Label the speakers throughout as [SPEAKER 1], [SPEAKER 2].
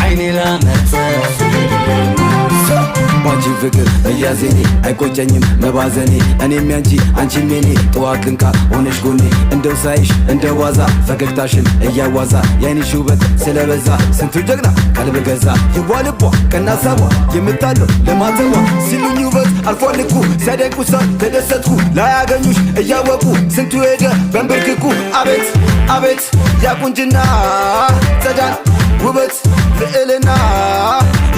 [SPEAKER 1] بعيني لا نتصف
[SPEAKER 2] ባንቺ ፍቅር እያዜኔ አይቆጨኝም መባዘኔ እኔም ያንቺ አንቺም የኔ ጠዋት ልንቃ ሆነሽ ጎኔ እንደው ሳይሽ እንደ ዋዛ ፈገግታሽን እያዋዛ የአይንሽ ውበት ስለበዛ ስንቱ ጀግና ቀልብ ገዛ ይዋልቧ ቀና ሳቧ የምታለው ለማተቧ ሲሉኝ ውበት አልፏል እኮ ሲያደንቁ ሳ ተደሰትኩ ላያገኙሽ እያወቁ ስንቱ ሄደ በንብርክኩ አቤት አቤት ያቁንጅና ጸዳን ውበት ልዕልና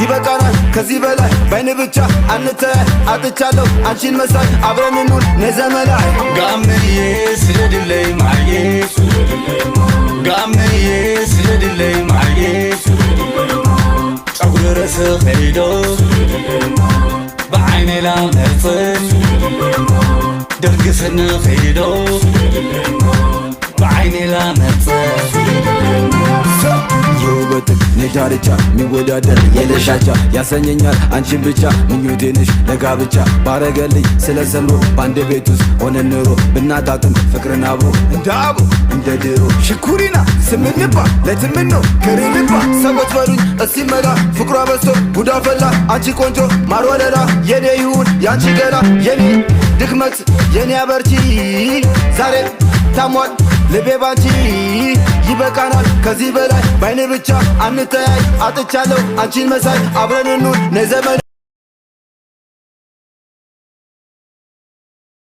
[SPEAKER 2] ይበቃናል ከዚህ በላይ ባይን ብቻ አንተያይ አጥቻለሁ አንቺን መሳይ አብረን እንኑር ነዘመናይ
[SPEAKER 1] ጋምዬ ስለድለይ ማዬ ጋምዬ ስለድለይ ማዬ ጸጉር ረስኽ ሄዶ بعيني لا نتصف درقسن خيدو بعيني لا نتصف
[SPEAKER 2] የውበትህ ነዳርቻ ሚወዳደር የለሻቻ ያሰኘኛል አንቺን ብቻ ምኞቴ ነሽ ለጋብቻ ባረገልኝ ስለ ሰምሮ በአንድ ቤት ውስጥ ሆነን ኑሮ ብናጣጥም ፍቅርን አብሮ እንደ አብሮ እንደ ድሮ ሽኩሪና ስምንባ ለትምኖ ከሬልባ ሰዎች በሉኝ እስኪመላ ፍቅሯ በዝቶ ጉዳ ፈላ አንቺ ቆንጆ ማር ወለላ የኔ ይሁን ያንቺ ገላ የኔ ድክመት የኔ አበርቺ ዛሬ ታሟል ልቤ ባንቺ ይበቃናል ከዚህ በላይ ባይን ብቻ አንተያይ አጥቻለሁ አንቺን መሳይ አብረን እንኑር ነዘመን